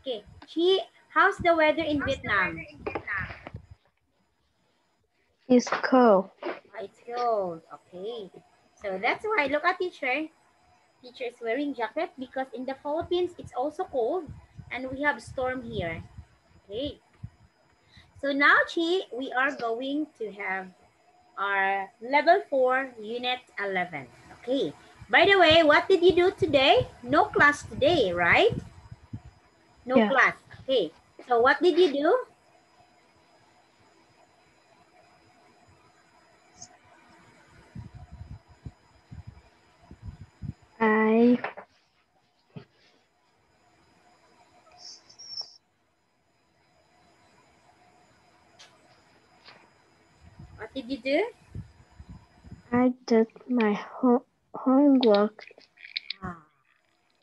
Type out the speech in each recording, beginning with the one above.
Okay. Chi, how's the weather in Vietnam? It's cold. It's cold. Okay. So that's why, look at teacher. Teacher is wearing jacket because in the Philippines, it's also cold. And we have storm here. Okay. So now, Chi, we are going to have our level 4, unit 11. Okay. By the way, what did you do today? No class today, right? No Yeah. class. Okay. So what did you do? I What did you do? did my homework. Ah.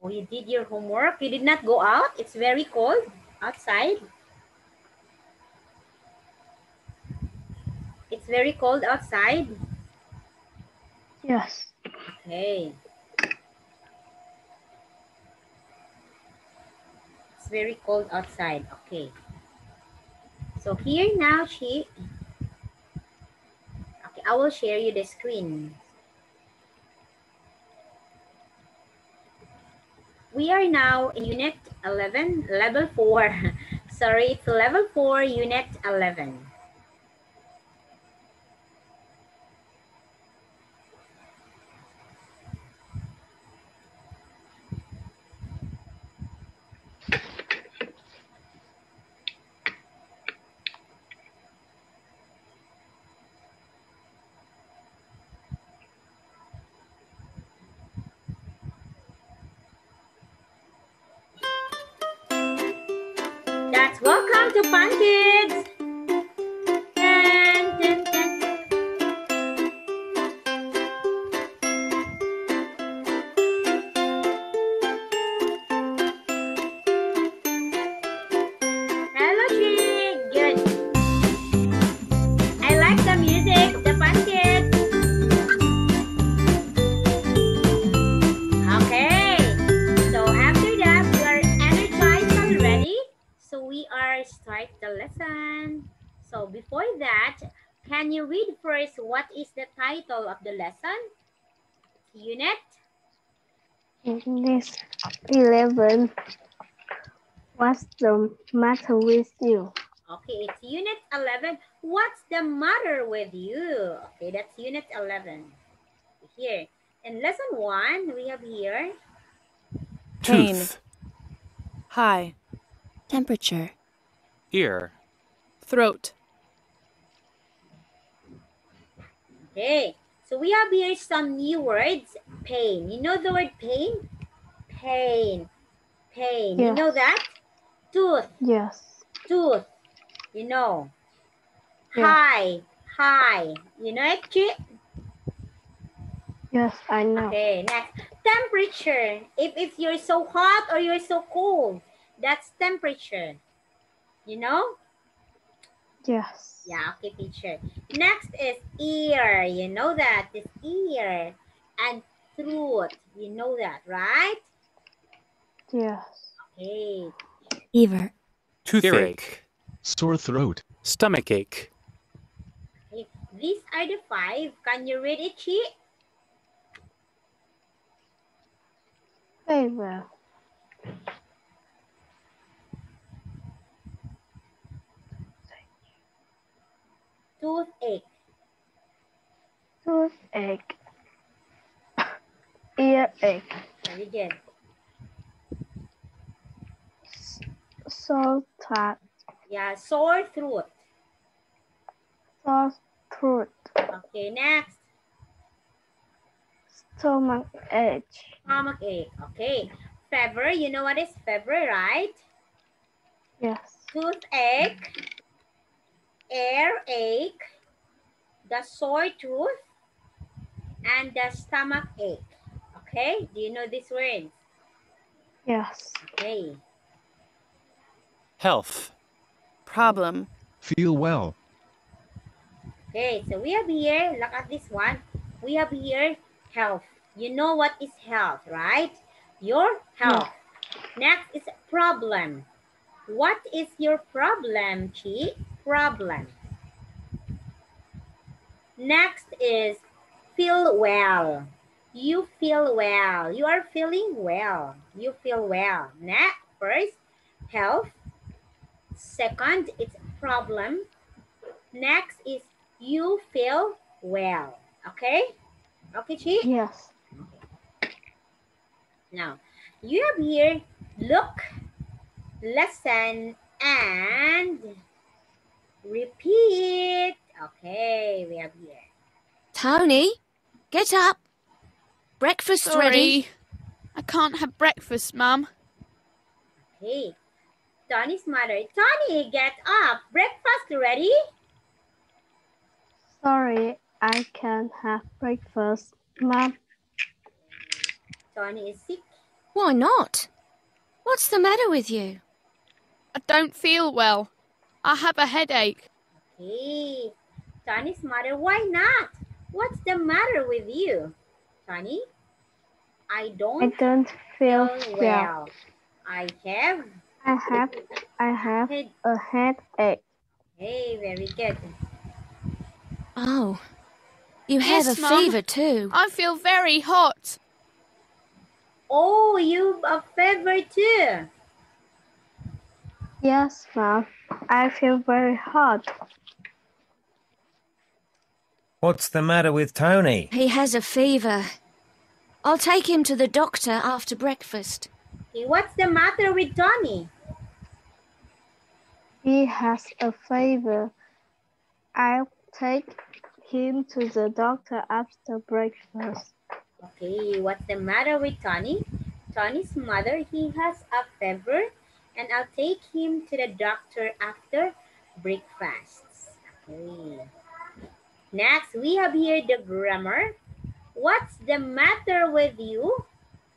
Oh, you did your homework. You did not go out. It's very cold outside. It's very cold outside. Yes. Okay. It's very cold outside. Okay. So here now, she. Okay, I will share you the screen. We are now in unit 11, level 4. Sorry, it's level 4, unit 11. That's welcome to Fun Kids. Dun, dun, dun. Hello, Chi. Good. I like the music, the Fun Kids. Okay. So after that, we are energized already. So we are start the lesson. So before that, can you read first what is the title of the lesson? Unit? Unit 11. What's the matter with you? Okay, it's unit 11. What's the matter with you? Okay, that's unit 11. Here. In lesson 1, we have here. Pain. Tooth, High. Temperature. ear, Throat. Okay, so we have here some new words. Pain. You know the word pain? Pain. Pain. You Yes. know that? Tooth. Yes. Tooth. You know. Yeah. High. High. You know it, Chi? Yes, I know. Okay, next. Temperature. If you're so hot or you're so cold, that's temperature. You know? Yes. Yeah, okay, teacher. Next is ear. You know that. This ear. And throat. You know that, right? Yes. Okay. Fever. toothache, Sore throat. stomachache, Okay. These are the 5. Can you read it, Chi? Fever. Toothache. Toothache. Earache. Very good. Sore throat. Yeah, sore throat. Sore throat. Okay, next. Stomach ache. Stomach ache. Okay. Fever. You know what is fever, right? Yes. Toothache. Earache. The sore tooth. And the stomach ache. Okay. Do you know these words? Yes. Okay. health, Problem. Feel well. Okay, so we have here, look at this one. We have here health. You know what is health, right? Your health. Next is problem. What is your problem, Chi? Problem. Next is feel well. You feel well. You are feeling well. You feel well. Next, first, health. Second, it's problem. Next is you feel well. Okay? Okay, Chi? Yes. Now, you have here look, listen, and repeat. Okay, we have here. Tony, get up. Breakfast's ready. Sorry. I can't have breakfast, Mum. Okay. Tony's mother. Tony, get up. Breakfast ready? Sorry, I can't have breakfast, Mom. Tony is sick. Why not? What's the matter with you? I don't feel well. I have a headache. Okay. Tony's mother, why not? What's the matter with you? Tony? I I don't don't feel feel well. well. I have. I have Head. a headache. Hey, very good. Oh, you Yes, have a Mum. fever too. I feel very hot. Oh, you've a fever too. Yes, Mom. I feel very hot. What's the matter with Tony? He has a fever. I'll take him to the doctor after breakfast. Okay, what's the matter with Tony? He has a fever. I'll take him to the doctor after breakfast. Okay, what's the matter with Tony? Tony's mother, he has a fever, and I'll take him to the doctor after breakfast. Okay. Next, we have here the grammar. What's the matter with you?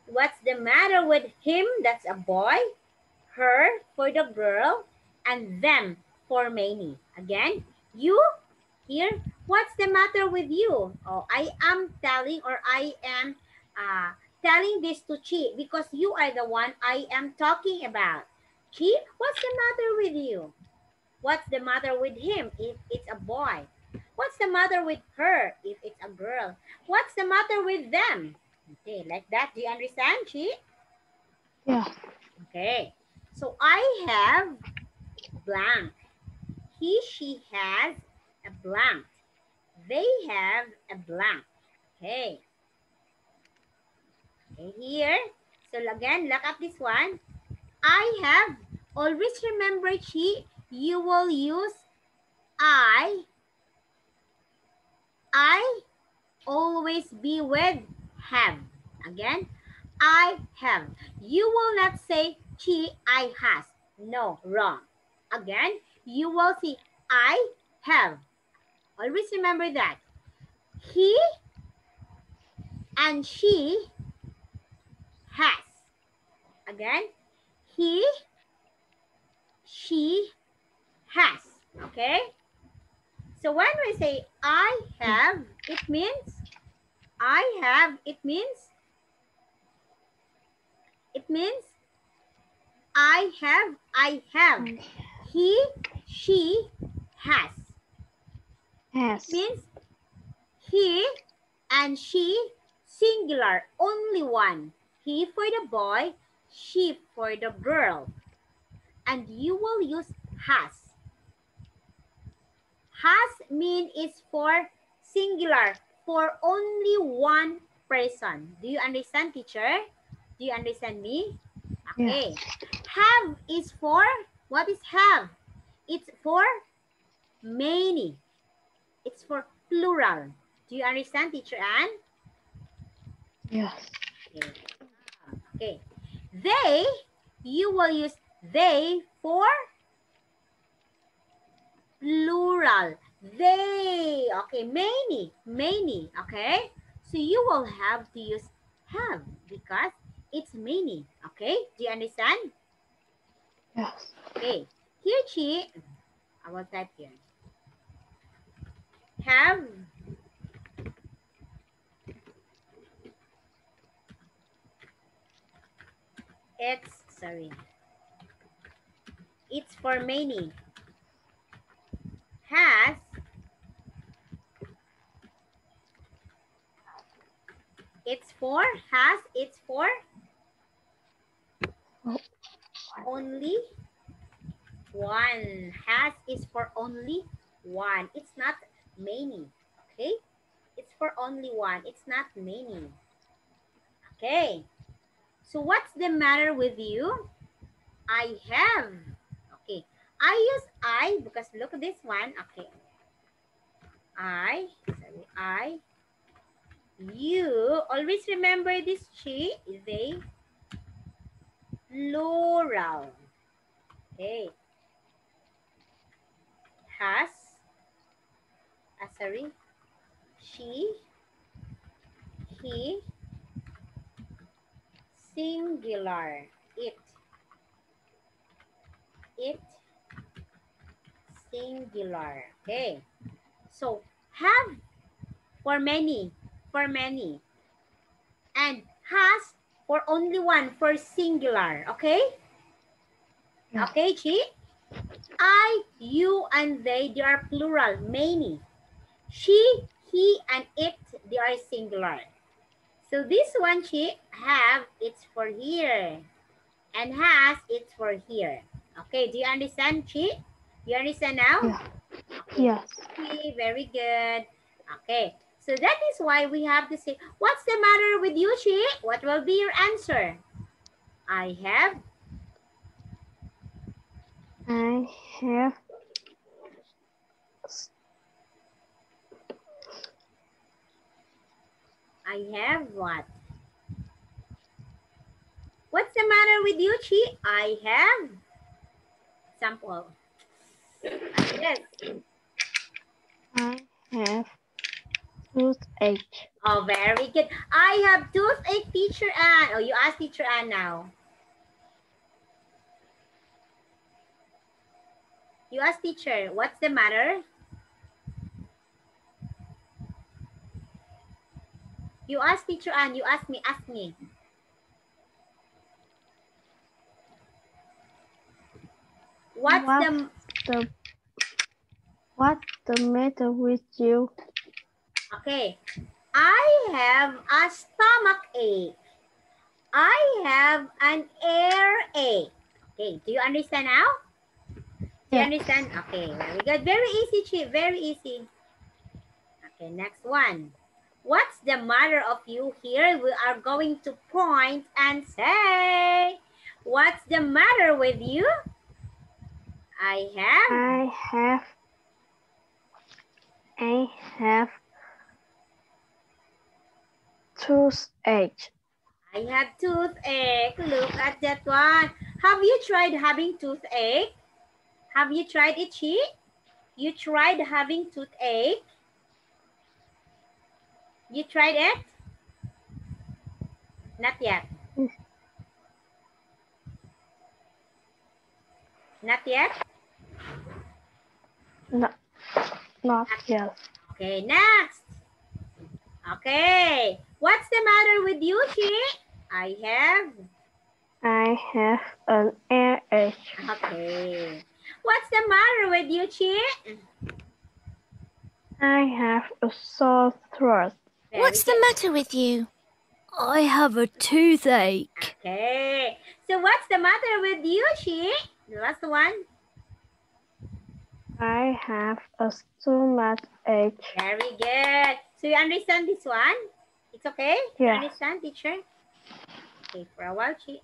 What's the matter with him? That's a boy. Her for the girl, and them for many. Again, you here. What's the matter with you? Oh, I am telling, or I am telling this to Chi because you are the one I am talking about. Chi, what's the matter with you? What's the matter with him if it's a boy? What's the matter with her if it's a girl? What's the matter with them? Okay, like that. Do you understand, Chi? Yeah. Okay. So I have blank. He, she has a blank. They have a blank. Okay. Okay, here. So again, look at this one. I have, always remember, Chi, you will use I always be with have. Again, I have. You will not say, Chi, I has. No, wrong. Again, you will see, I have. Always remember that. He and she has. Again, he, she has. Okay? So when we say I have, it means I have, it means I have. He, she has. Yes. It means he and she, singular, only one. He for the boy, she for the girl. And you will use has. Has mean is for singular, for only one person. Do you understand, teacher? Do you understand me? Okay. Yes. Have is for, what is have? It's for many. It's for plural. Do you understand, teacher Anne? Yes. Okay. Okay. They, you will use they for plural. They. Okay. Many. Okay. So you will have to use have because it's many. Okay. Do you understand? Yes. Okay. Here, Chi, I will type here. Have it's for many. Has, it's for, has, it's for only one. Has is for only one. It's not many. Okay? It's for only one. It's not many. Okay. So what's the matter with you? I have. Okay. I use I because look at this one. Okay. I, you. Always remember this she is a plural. Okay. Has, sorry, she, he, singular, it, singular. Okay. So have for many, and has for only one, for singular. Okay. Yeah. Okay, Chi? I, you, and they are plural, many. She, he, and it, they are singular. So this one, Chi, have, it's for here. And has, it's for here. Okay, do you understand, Chi? You understand now? Yeah. Okay. Yes. Okay, very good. Okay, so that is why we have to say, what's the matter with you, Chi? What will be your answer? I have. I have I have what? What's the matter with you, Chi? I have. Sample. Yes. I have toothache. Oh, very good. I have toothache, teacher Ann. Oh, you ask teacher Ann now. You ask teacher, what's the matter? You ask teacher Ann, you ask me, ask me. What's the matter with you? Okay. I have a stomach ache. I have an earache. Okay, do you understand now? Do you Yes. understand? Okay, very good. Very easy, Chi. Very easy. Okay, next one. What's the matter of you here? We are going to point and say, what's the matter with you? I have toothache. I have toothache. Look at that one. Have you tried having toothache? Have you tried it, Chi? You tried having toothache? You tried it? Not yet. Not yet? Not yet. Okay, next. Okay. What's the matter with you, Chi? I have an earache. Okay. What's the matter with you, Chi? I have a sore throat. What's the matter with you? I have a toothache. Okay. So what's the matter with you, Chi? The last one. I have a stomach ache. Very good. So you understand this one? It's okay? Yeah. You understand, teacher? Okay, for a while, Chi.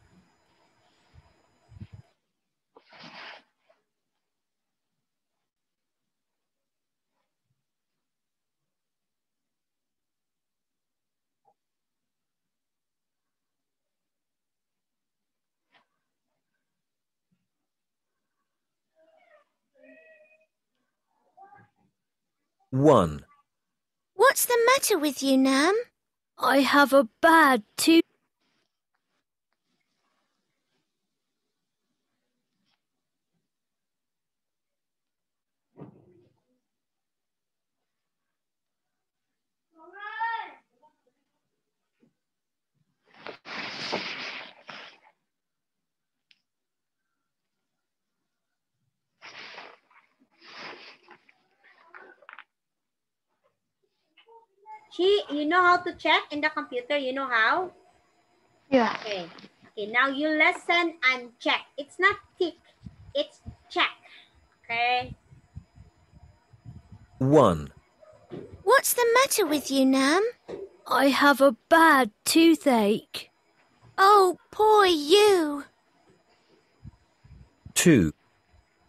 One. What's the matter with you, Nam? I have a bad tooth. You know how to check in the computer? You know how? Yeah. Okay. Okay, now you listen and check. It's not tick, it's check. Okay. 1, What's the matter with you, Nam? I have a bad toothache. Oh, poor you. 2,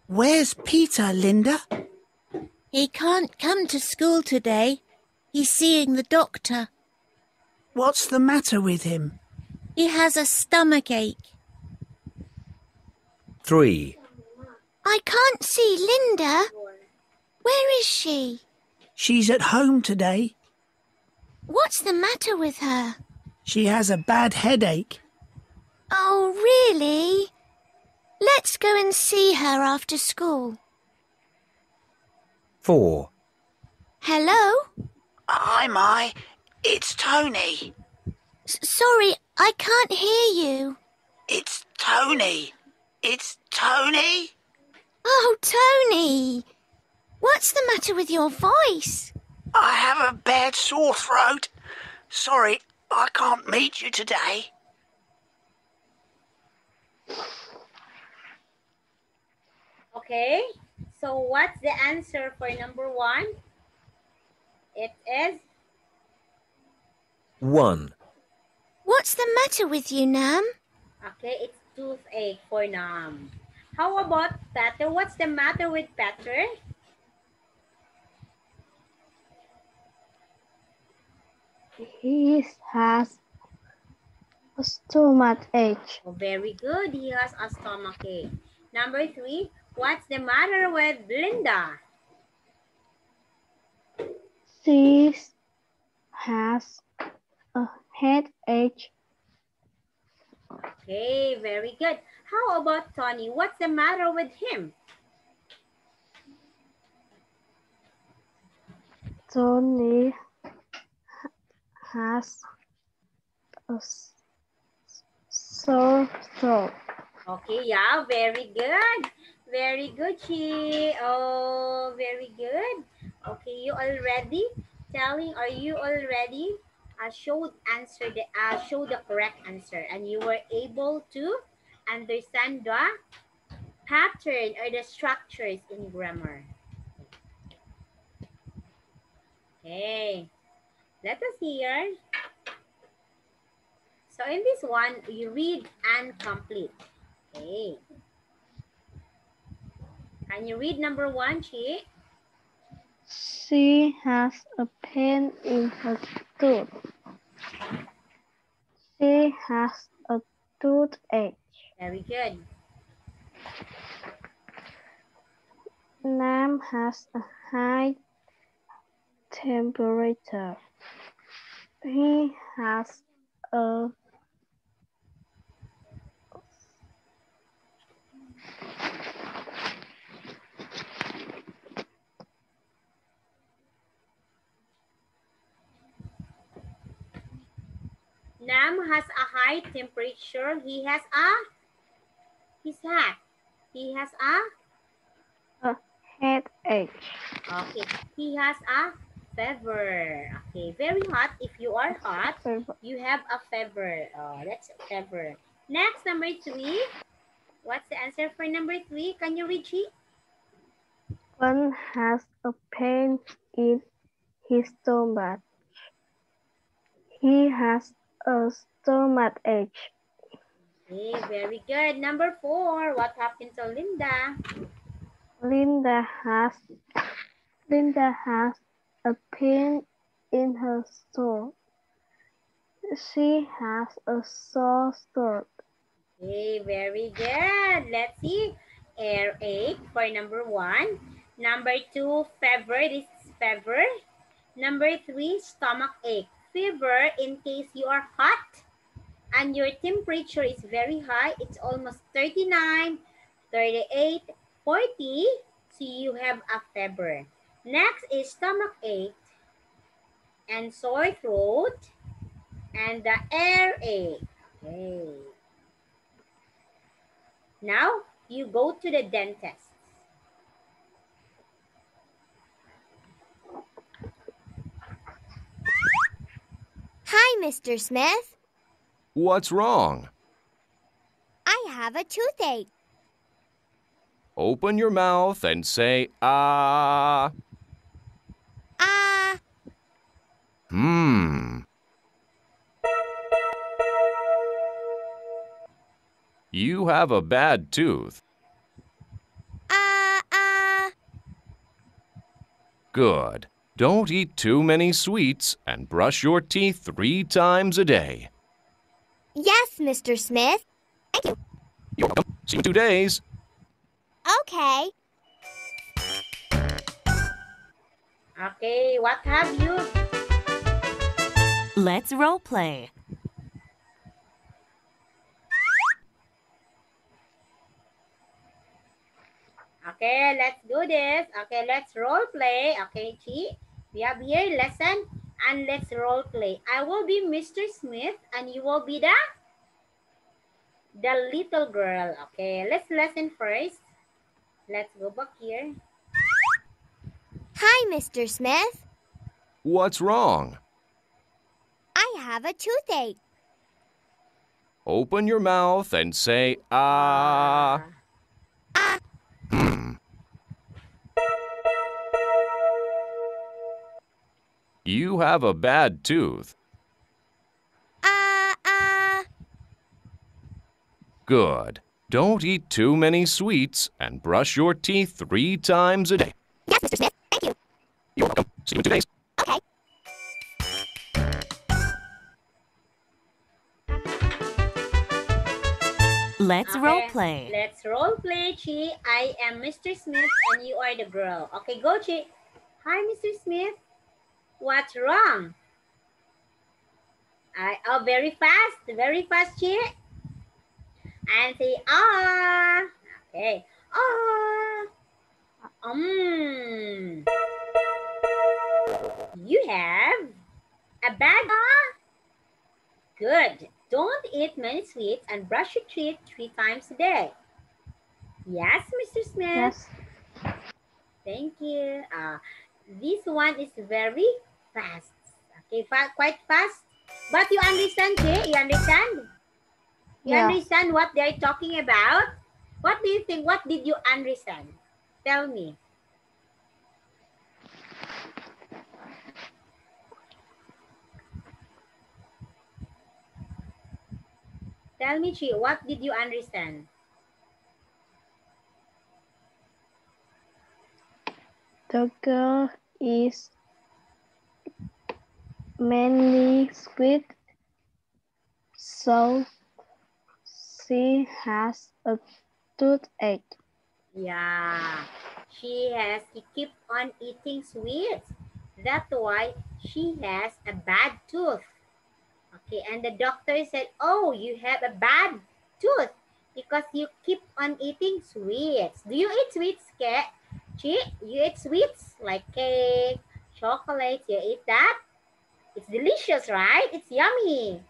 Where's Peter, Linda? He can't come to school today. He's seeing the doctor. What's the matter with him? He has a stomachache. 3, I can't see Linda. Where is she? She's at home today. What's the matter with her? She has a bad headache. Oh, really? Let's go and see her after school. 4, Hello? Hi, Mai. It's Tony. Sorry, I can't hear you. It's Tony. It's Tony. Oh, Tony. What's the matter with your voice? I have a bad sore throat. Sorry, I can't meet you today. Okay. So what's the answer for number 1? It is 1, What's the matter with you, Nam? okay, it's toothache for Nam. How about Peter? What's the matter with Peter? He has a stomach ache. Oh, very good. He has a stomach ache. Number 3, what's the matter with Linda? She has a headache. Okay, very good. How about Tony? What's the matter with him? Tony has a sore throat. Okay, yeah, very good. Very good, Chi. Oh, very good. Okay, you already telling, are you already show the correct answer, and you were able to understand the pattern or the structures in grammar. Okay, let us hear. So in this one, you read and complete. Okay. Can you read number 1, Chi? She has a pain in her tooth. She has a toothache. Very good. Nam has a high temperature. He has a Nam has a high temperature. He has a headache. okay. He has a fever. Okay, very hot. If you are hot, you have a fever. Oh, that's a fever. Next, number 3. What's the answer for number 3? Can you read it? One has a pain in his stomach. He has a stomach ache. Okay, very good. Number 4. What happened to Linda? Linda has a pain in her throat. She has a sore throat. Okay, very good. Let's see. Earache for number 1. Number 2, fever. This is fever. Number 3, stomach ache. Fever in case you are hot and your temperature is very high. It's almost 39, 38, 40. So you have a fever. Next is stomach ache and sore throat and the earache. Okay. Now you go to the dentist. Mr. Smith. What's wrong? I have a toothache. Open your mouth and say, ah. Ah. You have a bad tooth. Good. Don't eat too many sweets and brush your teeth 3 times a day. Yes, Mr. Smith. Thank you. You're welcome. See you in 2 days. Okay. Okay, what have you? Let's role play. Okay, let's do this. Okay, let's role play. Okay, Chi, we have here lesson and let's role play. I will be Mr. Smith and you will be the little girl. Okay, let's listen first. Let's go back here. Hi, Mr. Smith. What's wrong? I have a toothache. Open your mouth and say, ah. You have a bad tooth. Good. Don't eat too many sweets and brush your teeth 3 times a day. Yes, Mr. Smith. Thank you. You're welcome. See you in 2 days. Okay. Let's role play. Let's role play, Chi. I am Mr. Smith and you are the girl. Okay, go, Chi. Hi, Mr. Smith. What's wrong? Very fast, Chi. And say, ah. Okay. Ah. You have a bad Good. Don't eat many sweets and brush your teeth 3 times a day. Yes, Mr. Smith? Yes. Thank you. This one is very fast. Okay, quite fast. But you understand, Jay? You understand? You understand what they're talking about? What do you think? What did you understand? Tell me. Tell me, Chi, what did you understand? The girl is mainly sweet, so she has a toothache. Yeah, she keep on eating sweets. That's why she has a bad tooth. Okay, and the doctor said, oh, you have a bad tooth because you keep on eating sweets. Do you eat sweets, Chi? You eat sweets like cake, chocolate, you eat that? It's delicious, right? It's yummy.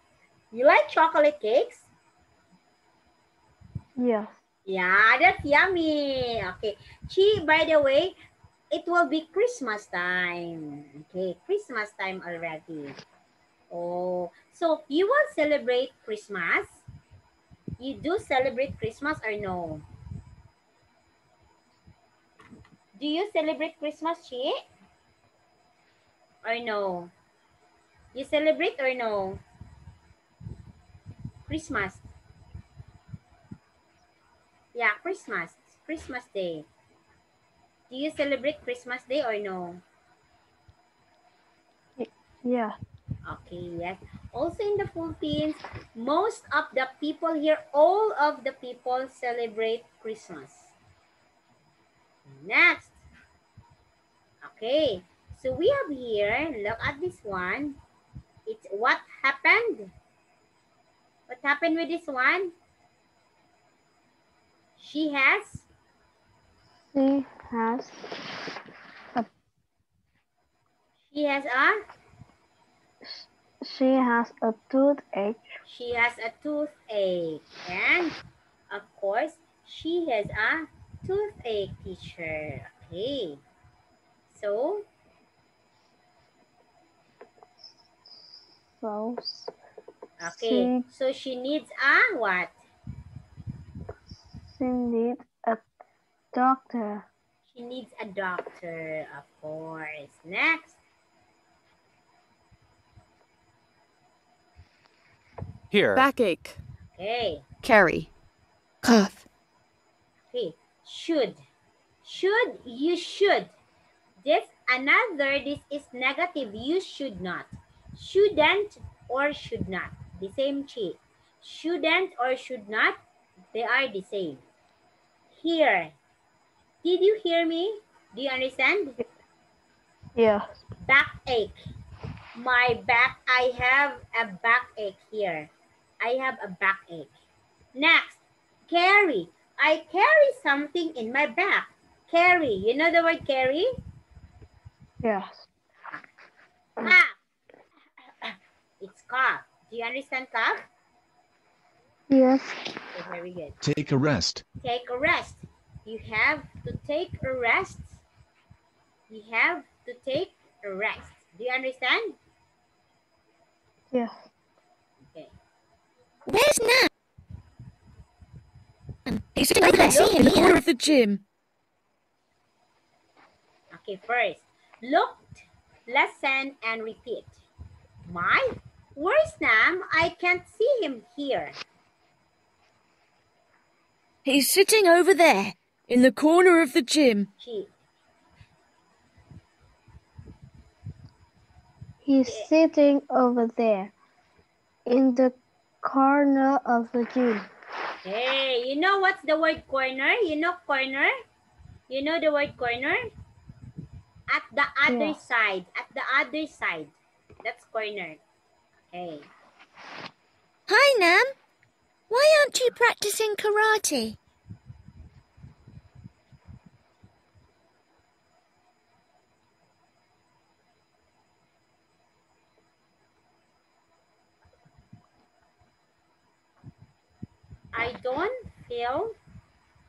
You like chocolate cakes? Yes. Yeah, that's yummy. Okay. Chi, by the way, it will be Christmas time. Okay, Christmas time already. Oh, so you will celebrate Christmas? You do celebrate Christmas or no? Do you celebrate Christmas, Chi? Or no? You celebrate or no? Christmas. Yeah, Christmas. Christmas Day. Do you celebrate Christmas Day or no? Yeah. Okay, yes. Also in the Philippines, most of the people here, all of the people celebrate Christmas. Next. Okay, so we have here, look at this one. It's what happened? What happened with this one? She has a toothache. She has a toothache. And of course, she has a toothache, teacher. Okay. So falls. Okay, so she needs a what? She needs a doctor. She needs a doctor, of course. Next. Here. Backache. Okay. Carry. Cough. Okay. Should. Should, you should. This is negative. You should not. Shouldn't or should not. The same chi. Shouldn't or should not, they are the same. Here. Did you hear me? Do you understand? Yes. Backache. My back, I have a backache here. I have a backache. Next, carry. I carry something in my back. Carry. You know the word carry? Yes. Cough. It's cough. Do you understand cough? Yes. Okay, very good. Take a rest. Take a rest. You have to take a rest. You have to take a rest. Do you understand? Yes. Okay. Where's Nam? He's sitting over there. See him In the corner here. of the gym. Okay, first, look, listen, and repeat. Where's Nam? I can't see him here. He's sitting over there. In the corner of the gym. She. He's sitting over there in the corner of the gym. Hey, you know what's the word corner? You know corner? You know the word corner? At the other side. At the other side. That's corner. Okay. Hi, Nam. Why aren't you practicing karate? I don't feel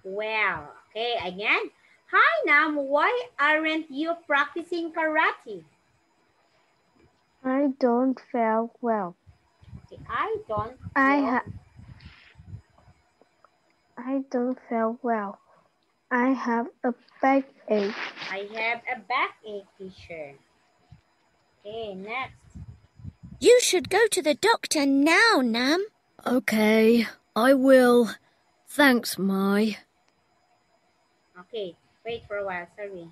well. Okay, again. Hi, Nam. Why aren't you practicing karate? I don't feel well. Okay, I don't feel well. I have a backache. I have a backache, teacher. Okay, next. You should go to the doctor now, Nam. Okay, I will. Thanks, Mai. Okay, wait for a while, sorry.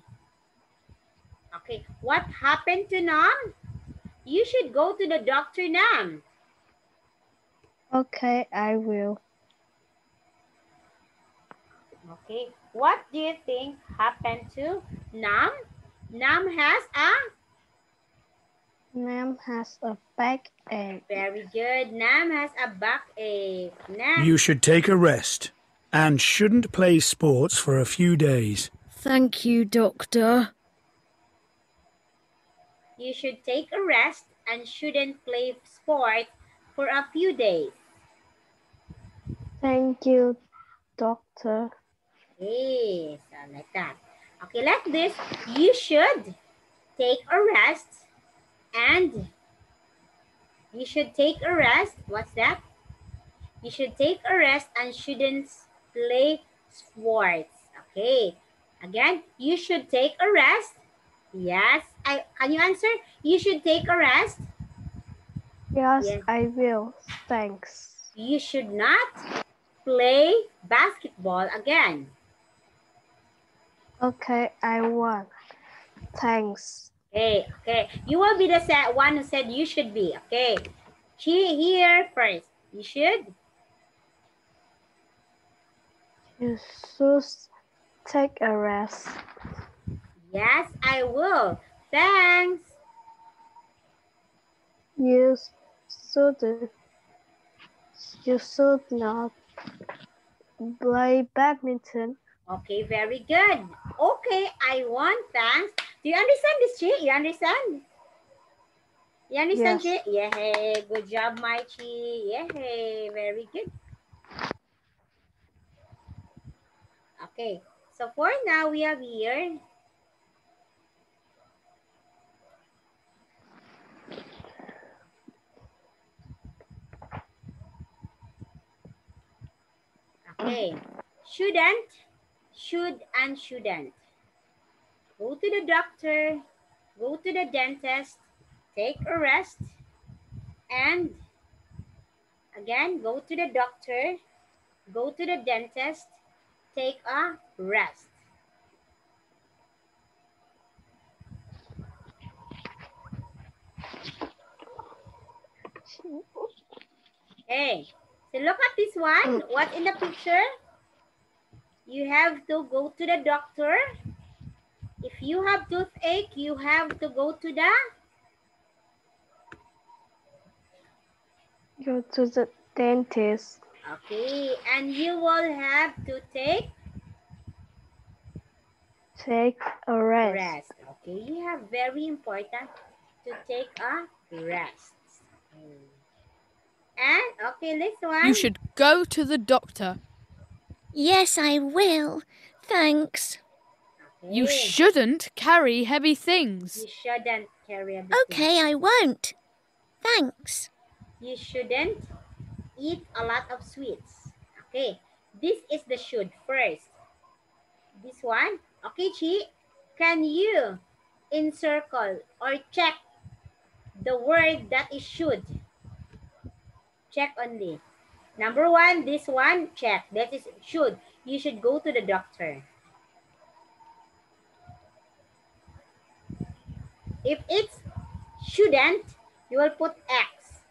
Okay, what happened to Nam? You should go to the doctor, Nam. Okay, I will. Okay, what do you think happened to Nam? Nam has a backache. Very good. Nam has a backache. Next. You should take a rest and shouldn't play sports for a few days. Thank you, Doctor. You should take a rest and shouldn't play sports for a few days. Thank you, Doctor. Yes, like that. Okay, like this. You should take a rest and you should take a rest. What's that? You should take a rest and shouldn't play sports. Okay. Again, you should take a rest. Yes. Can you answer? You should take a rest. Yes, I will. Thanks. You should not play basketball again. Okay, I won't. Thanks. Okay, okay. You will be the one who said you should be. Okay. Here first. You should. You should take a rest. Yes, I will. Thanks. You should not play badminton. Okay, very good. Okay, I want thanks. Do you understand this, Chi? You understand? You understand, Yes. Chi? Yeah, good job, my Chi. Yeah, very good. Okay, so for now, we have here. shouldn't, should and shouldn't. Go to the doctor, go to the dentist, take a rest, and again, go to the doctor, go to the dentist, take a rest. Okay, so look at this one. What's in the picture? You have to go to the doctor. If you have toothache, you have to go to the dentist. Okay, and you will have to take a rest. Okay, you have very important to take a rest. And okay, this one. You should go to the doctor. Yes, I will. Thanks. Okay. You shouldn't carry heavy things. You shouldn't carry heavy Okay, I won't. Thanks. You shouldn't eat a lot of sweets. Okay, this is the should first. This one. Okay, Chi, can you encircle or check the word that is should? Check only. Number one, this one, check. That is should. You should go to the doctor. If it's shouldn't, you will put X.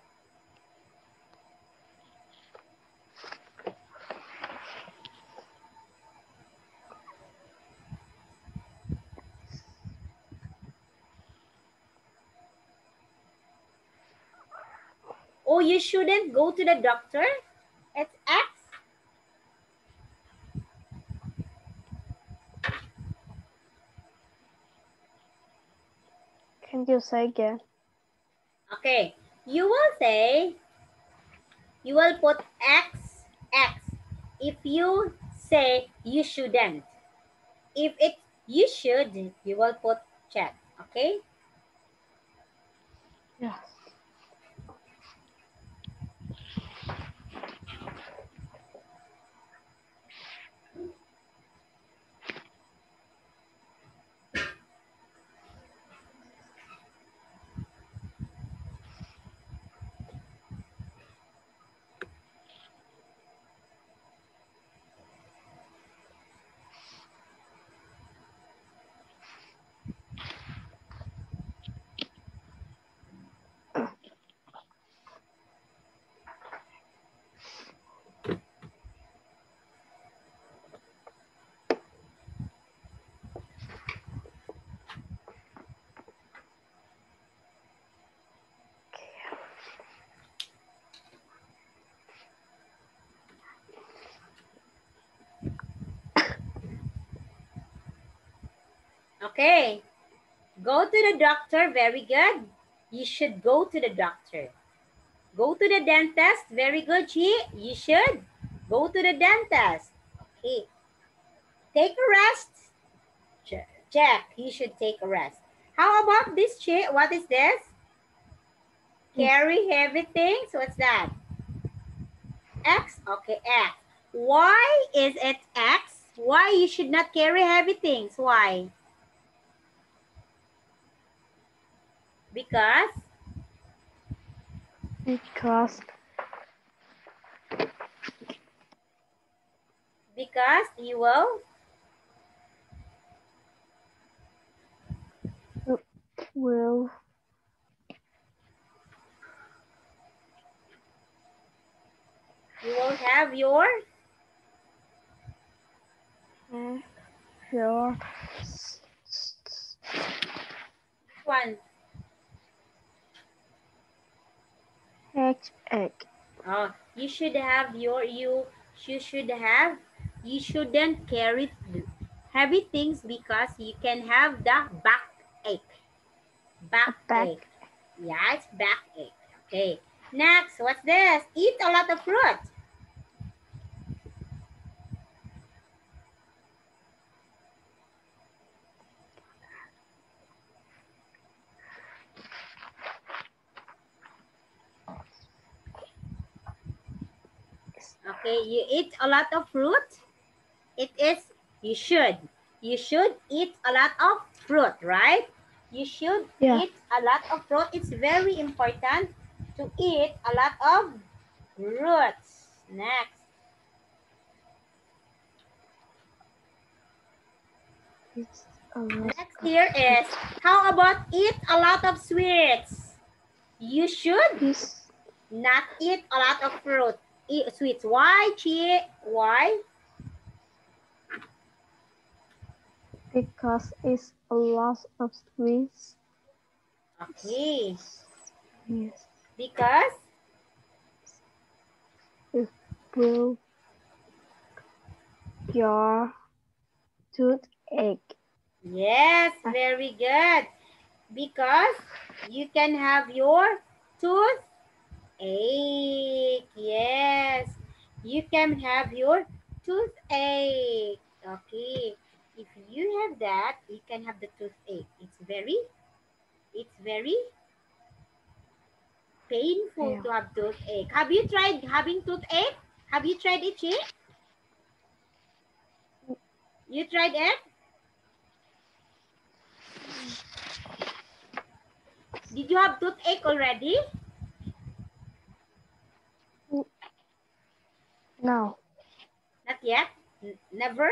Oh, you shouldn't go to the doctor? It's X. Can you say again? Okay, you will say, you will put X, X. If you say you shouldn't. If it's you should, you will put check. Okay? Yes. Okay. Go to the doctor. Very good. You should go to the doctor. Go to the dentist. Very good, Chi. You should go to the dentist. Okay. Take a rest. Check. You should take a rest. How about this, Chi? What is this? Carry heavy things. What's that? X? Okay, X. Why is it X? Why you should not carry heavy things? Why? Because you will you won't have your one. Egg. Oh, you should have your you shouldn't carry heavy things because you can have the backache. Backache. Yeah, it's backache. Okay. Next, what's this? Eat a lot of fruit. Okay, you eat a lot of fruit. It is you should. You should eat a lot of fruit, right? You should eat a lot of fruit. It's very important to eat a lot of fruits. Next. Next here is, how about eat a lot of sweets? You should not eat a lot of fruit. Eat sweets. Why, Chi? Why? Because it's a lot of sweets. Okay. Yes. Because? It will your toothache. Yes, very good. Because you can have your toothache. Yes, you can have your toothache. Okay, if you have that, you can have the toothache. It's very painful to have toothache. Have you tried having toothache? Have you tried it, Chi? You tried it? Did you have toothache already? No. Not yet? Never?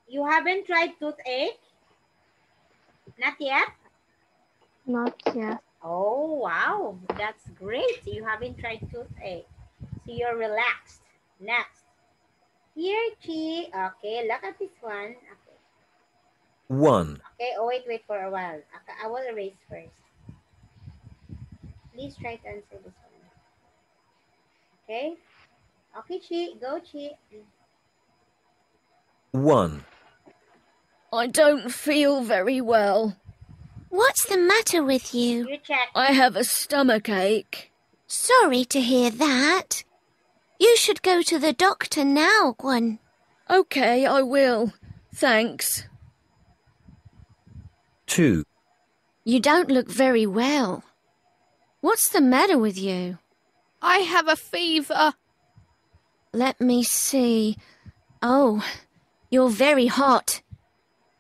You haven't tried toothache? Not yet? Not yet. Oh, wow. That's great. You haven't tried toothache. So you're relaxed. Next. Here, Chi. Okay, look at this one. Okay. 1. Okay, oh, wait for a while. I will erase first. Please try to answer this one. Okay? Okay, Chi. Go, Chi. 1. I don't feel very well. What's the matter with you? You check. I have a stomach ache. Sorry to hear that. You should go to the doctor now, Gwen. Okay, I will. Thanks. 2. You don't look very well. What's the matter with you? I have a fever. Let me see. Oh, you're very hot.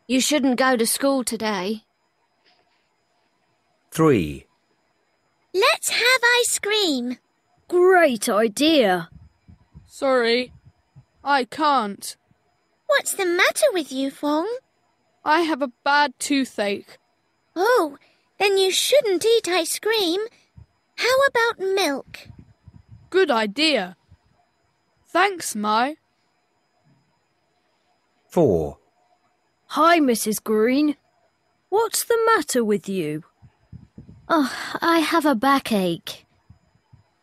You shouldn't go to school today. 3. Let's have ice cream. Great idea. Sorry, I can't. What's the matter with you, Fong? I have a bad toothache. Oh, then you shouldn't eat ice cream. How about milk? Good idea. Thanks, Mai. 4. Hi, Mrs. Green. What's the matter with you? Oh, I have a backache.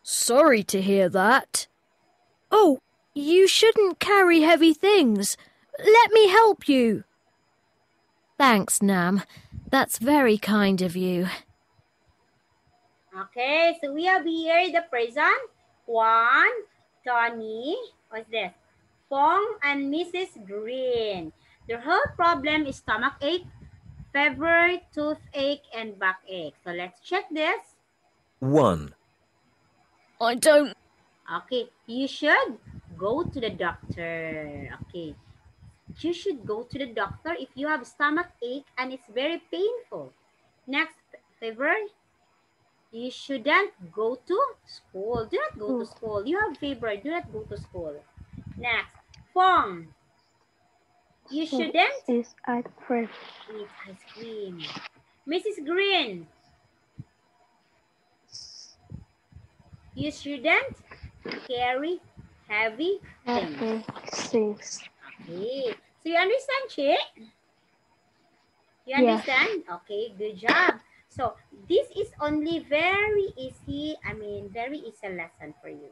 Sorry to hear that. Oh, you shouldn't carry heavy things. Let me help you. Thanks, Nam. That's very kind of you. Okay, so we have here the present. Juan, Tony, what's this? Fong and Mrs. Green. Their whole problem is stomach ache, fever, toothache, and backache. So let's check this. 1. I don't... Okay, you should go to the doctor. Okay, you should go to the doctor if you have stomach ache and it's very painful. Next, fever. You shouldn't go to school. Do not go to school. You have fever. Do not go to school. Next, Fong. You shouldn't eat ice cream. Eat ice cream. Mrs. Green. You shouldn't carry heavy things. Okay. So you understand, Chi? You understand? Yes. Okay, good job. So this is only very easy lesson for you.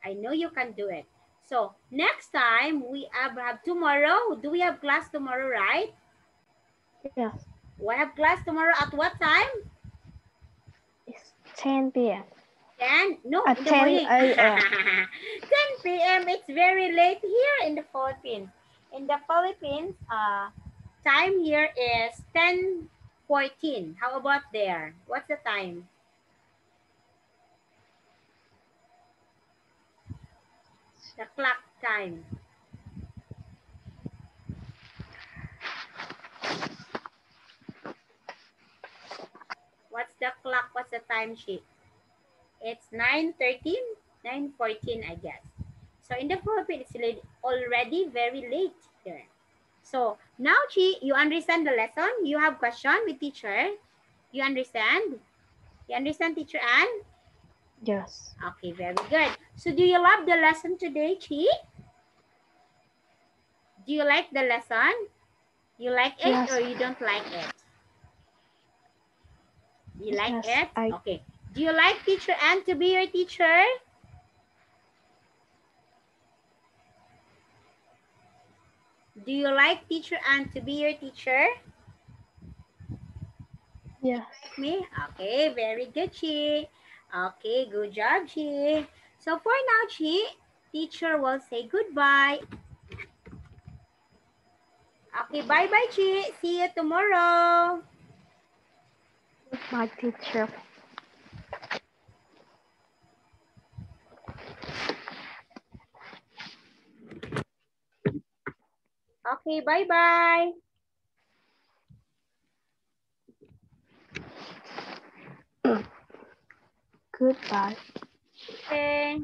I know you can do it. So next time we have tomorrow. Do we have class tomorrow, right? Yes. We have class tomorrow at what time? It's 10 p.m. 10? No, at in the 10 morning. 10 a.m. p.m. It's very late here in the Philippines. In the Philippines, time here is 10 9:14. How about there? What's the time? The clock time. What's the clock? What's the time sheet? It's 9:13, 9:14, I guess. So in the Philippines, it's already very late here. So now, Chi, you understand the lesson? You have question with teacher? You understand? You understand, Teacher Anne? Yes. Okay, very good. So do you love the lesson today, Chi? Do you like the lesson? You like it Yes. or you don't like it? You like Yes, it? Okay. Do you like Teacher Anne to be your teacher? Do you like Teacher Anne to be your teacher? Yes. Like me? Okay, very good, Chi. Okay, good job, Chi. So for now, Chi, teacher will say goodbye. Okay, bye-bye, Chi. See you tomorrow. My teacher. Okay, bye-bye. Goodbye. Okay.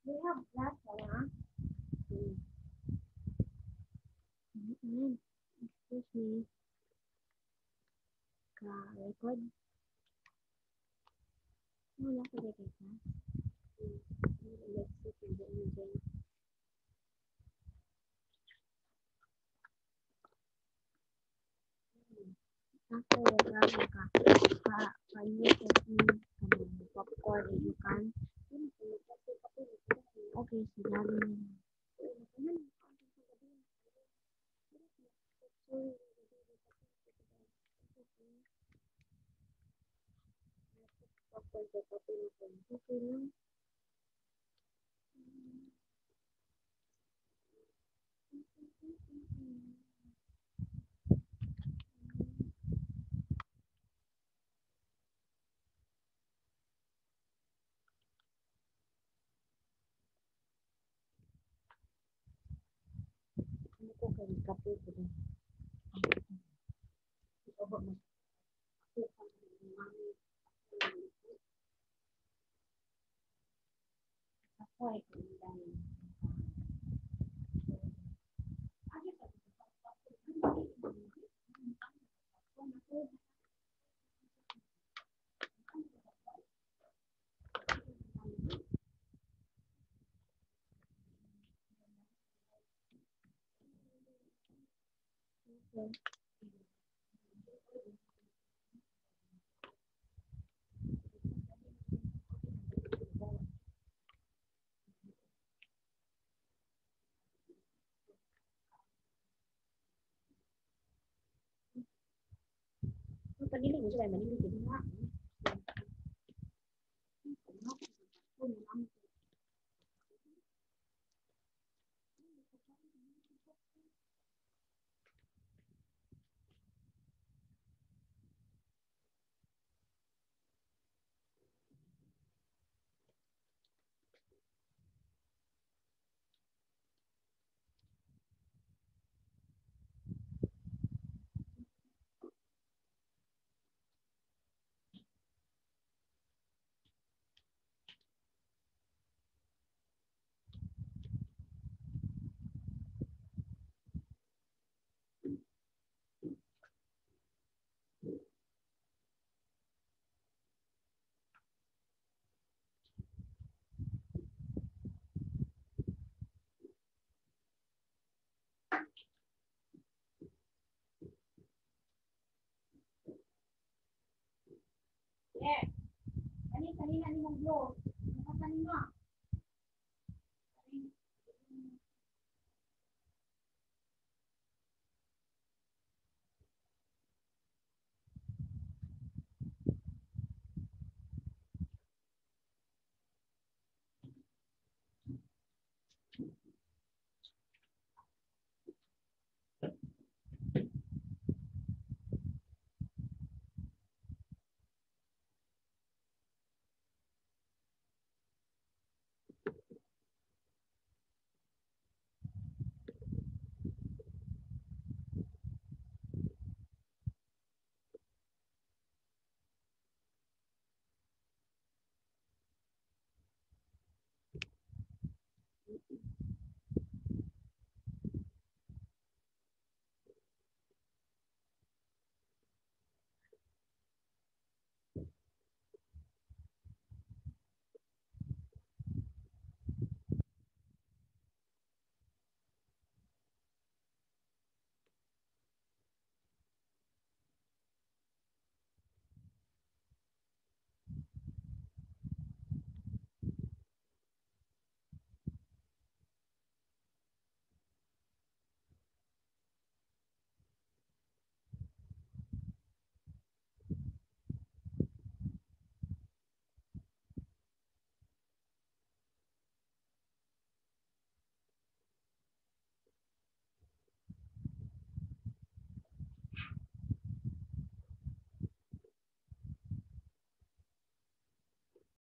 We have that, huh? Excuse me. Record. Wala ko dito, ha? Let's see if the engine. After the ka-panis popcorn, you can. Okay, sinabi na. Okay lang. Ano ko kay kape ko din. Ako ay kumain. paniling sila manilig nga. Yes. Kanina ni mong blow.